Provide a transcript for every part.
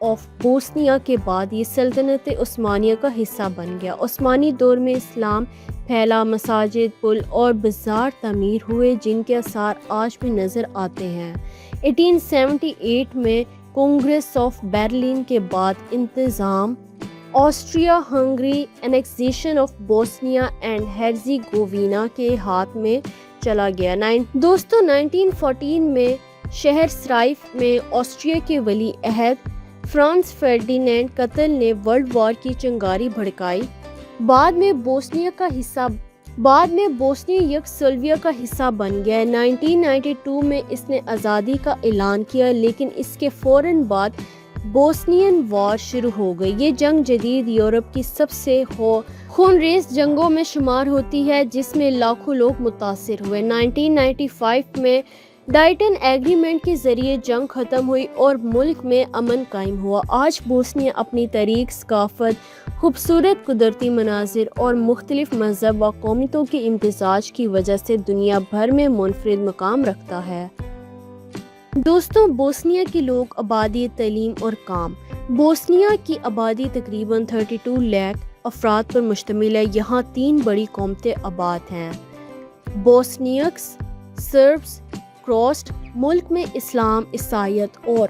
Of Bosnia کے بعد یہ سلطنت عثمانیہ کا حصہ بن گیا۔ عثمانی دور میں اسلام پھیلا، مساجد، پل اور بازار تعمیر ہوئے جن کے آثار آج بھی نظر آتے ہیں۔ 1878 میں کانگریس آف برلن کے بعد انتظام Austria Hungary annexation of Bosnia and Herzegovina کے ہاتھ میں چلا گیا۔ 1914 میں شہر سرائیو میں آسٹریا کے ولی عہد فرانس فرڈینینڈ قتل نے ورلڈ وار کی چنگاری بھڑکائی۔ بعد میں بوسنیا یوگوسلاویا کا حصہ بن گیا۔ 1992 میں اس نے آزادی کا اعلان کیا، لیکن اس کے فوراً بعد بوسنین وار شروع ہو گئی۔ یہ جنگ جدید یورپ کی سب سے خونریز جنگوں میں شمار ہوتی ہے، جس میں لاکھوں لوگ متاثر ہوئے۔ 1995 میں ڈائٹن ایگریمنٹ کے ذریعے جنگ ختم ہوئی اور ملک میں امن قائم ہوا۔ آج بوسنیا اپنی تاریخ، ثقافت، خوبصورت قدرتی مناظر اور مختلف مذہب و قومیتوں کے امتزاج کی وجہ سے دنیا بھر میں منفرد مقام رکھتا ہے۔ دوستوں، بوسنیا کے لوگ، آبادی، تعلیم اور کام۔ بوسنیا کی آبادی تقریباً 32 لاکھ افراد پر مشتمل ہے۔ یہاں 3 بڑی قومیں آباد ہیں: بوسنیاکس، سربس، کروسٹ۔ ملک میں اسلام، عیسائیت اور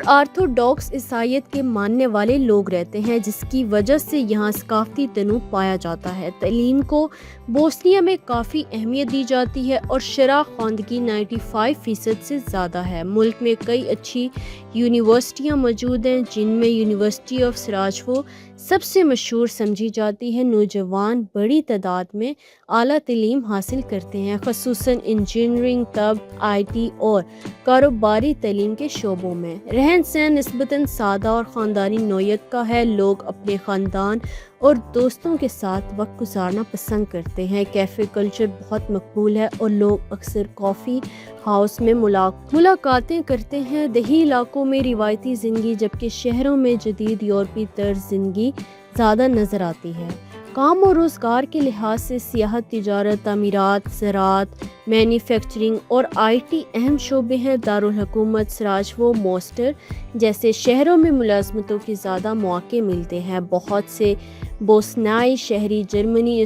آرتھوڈاکس عیسائیت کے ماننے والے لوگ رہتے ہیں، جس کی وجہ سے یہاں ثقافتی تنوع پایا جاتا ہے۔ تعلیم کو بوسنیا میں کافی اہمیت دی جاتی ہے اور شرح خواندگی 95% سے زیادہ ہے۔ ملک میں کئی اچھی یونیورسٹیاں موجود ہیں، جن میں یونیورسٹی آف سراجوو سب سے مشہور سمجھی جاتی ہے۔ نوجوان بڑی تعداد میں اعلیٰ تعلیم حاصل کرتے ہیں، خصوصاً انجینئرنگ، طب، IT اور کاروباری تعلیم کے شعبوں میں۔ رہن سہن نسبتاً سادہ اور خاندانی نوعیت کا ہے۔ لوگ اپنے خاندان اور دوستوں کے ساتھ وقت گزارنا پسند کرتے ہیں۔ کیفے کلچر بہت مقبول ہے اور لوگ اکثر کافی ہاؤس میں ملاقاتیں کرتے ہیں۔ دیہی علاقوں میں روایتی زندگی، جبکہ شہروں میں جدید یورپی طرز زندگی زیادہ نظر آتی ہے۔ کام اور روزگار کے لحاظ سے سیاحت، تجارت، تعمیرات، زراعت، مینوفیکچرنگ اور IT اہم شعبے ہیں۔ دارالحکومت سراجوو موسٹر جیسے شہروں میں ملازمتوں کے زیادہ مواقع ملتے ہیں۔ بہت سے بوسنیائی شہری جرمنی،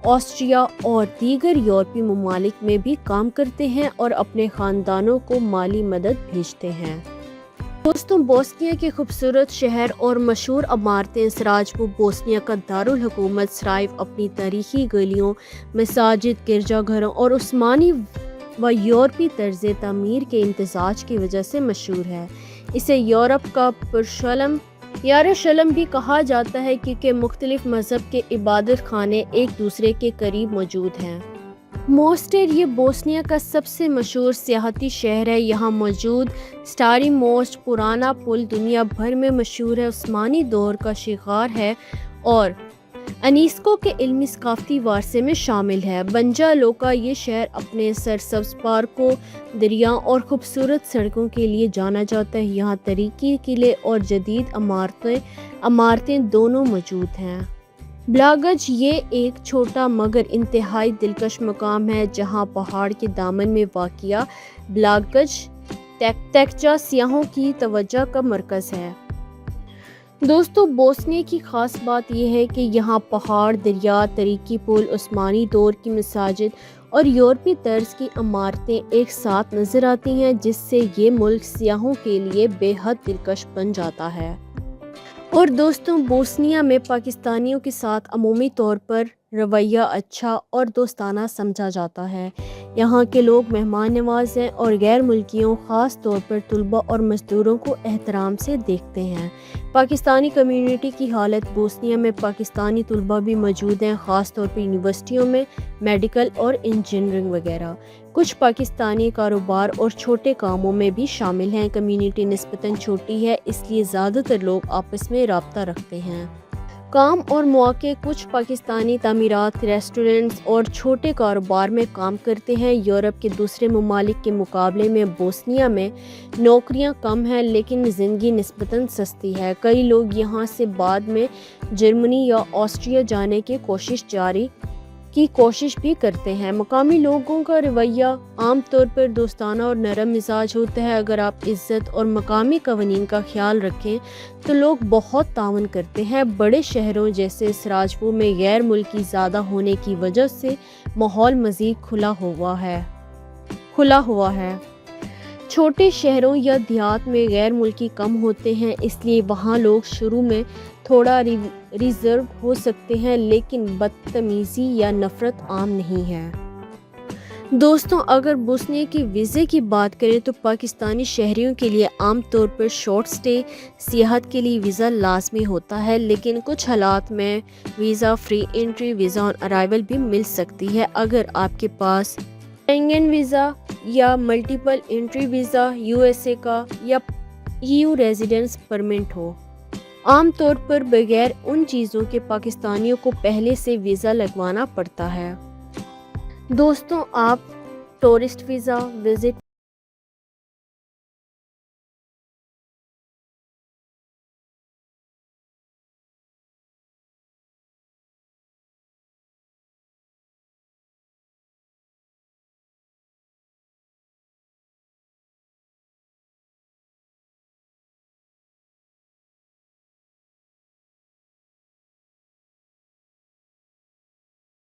آسٹریا اور دیگر یورپی ممالک میں بھی کام کرتے ہیں اور اپنے خاندانوں کو مالی مدد بھیجتے ہیں۔ دوستوں، بوسنیا کے خوبصورت شہر اور مشہور عمارتیں۔ سراجوو بوسنیا کا دارالحکومت سرائیو اپنی تاریخی گلیوں، مساجد، گرجا گھروں اور عثمانی و یورپی طرز تعمیر کے امتزاج کی وجہ سے مشہور ہے۔ اسے یورپ کا یروشلم بھی کہا جاتا ہے، کیونکہ مختلف مذہب کے عبادت خانے ایک دوسرے کے قریب موجود ہیں۔ موسٹر یہ بوسنیا کا سب سے مشہور سیاحتی شہر ہے۔ یہاں موجود سٹاری موسٹ پرانا پل دنیا بھر میں مشہور ہے، عثمانی دور کا شاہکار ہے اور انیسکو کے علمی ثقافتی ورثے میں شامل ہے۔ بنجا لوکا یہ شہر اپنے سرسبز پارکوں، دریاؤں اور خوبصورت سڑکوں کے لیے جانا جاتا ہے۔ یہاں تاریخی قلعے اور جدید عمارتیں دونوں موجود ہیں۔ بلاگج یہ ایک چھوٹا مگر انتہائی دلکش مقام ہے، جہاں پہاڑ کے دامن میں واقع بلاگج تیکچا سیاحوں کی توجہ کا مرکز ہے۔ دوستو، بوسنیا کی خاص بات یہ ہے کہ یہاں پہاڑ، دریا، تاریخی پل، عثمانی دور کی مساجد اور یورپی طرز کی عمارتیں ایک ساتھ نظر آتی ہیں، جس سے یہ ملک سیاحوں کے لیے بے حد دلکش بن جاتا ہے۔ اور دوستوں، بوسنیا میں پاکستانیوں کے ساتھ عمومی طور پر رویہ اچھا اور دوستانہ سمجھا جاتا ہے۔ یہاں کے لوگ مہمان نواز ہیں اور غیر ملکیوں، خاص طور پر طلباء اور مزدوروں کو احترام سے دیکھتے ہیں۔ پاکستانی کمیونٹی کی حالت۔ بوسنیا میں پاکستانی طلباء بھی موجود ہیں، خاص طور پر یونیورسٹیوں میں، میڈیکل اور انجینئرنگ وغیرہ۔ کچھ پاکستانی کاروبار اور چھوٹے کاموں میں بھی شامل ہیں۔ کمیونٹی نسبتاً چھوٹی ہے، اس لیے زیادہ تر لوگ آپس میں رابطہ رکھتے ہیں۔ کام اور مواقع۔ کچھ پاکستانی تعمیرات، ریسٹورنٹس اور چھوٹے کاروبار میں کام کرتے ہیں۔ یورپ کے دوسرے ممالک کے مقابلے میں بوسنیا میں نوکریاں کم ہیں، لیکن زندگی نسبتاً سستی ہے۔ کئی لوگ یہاں سے بعد میں جرمنی یا آسٹریا جانے کی کوشش جاری کی کوشش بھی کرتے ہیں۔ مقامی لوگوں کا رویہ عام طور پر دوستانہ اور نرم مزاج ہوتا ہے۔ اگر آپ عزت اور مقامی قوانین کا خیال رکھیں تو لوگ بہت تعاون کرتے ہیں۔ بڑے شہروں جیسے سراجپور میں غیر ملکی زیادہ ہونے کی وجہ سے ماحول مزید کھلا ہوا ہے۔ چھوٹے شہروں یا دیہات میں غیر ملکی کم ہوتے ہیں، اس لیے وہاں لوگ شروع میں تھوڑا ریزرو ہو سکتے ہیں، لیکن بدتمیزی یا نفرت عام نہیں ہے۔ دوستوں، اگر بوسنیا کے ویزے کی بات کریں تو پاکستانی شہریوں کے لیے عام طور پر شارٹ سٹے سیاحت کے لیے ویزا لازمی ہوتا ہے، لیکن کچھ حالات میں ویزا فری انٹری، ویزا آن ارائیول بھی مل سکتی ہے اگر آپ کے پاس شینگن ویزا یا multiple entry visa, U S A کا یا EU ریزیڈنس پرمٹ ہو۔ عام طور پر بغیر ان چیزوں کے پاکستانیوں کو پہلے سے ویزا لگوانا پڑتا ہے۔ دوستوں، آپ ٹورسٹ ویزا، وزٹ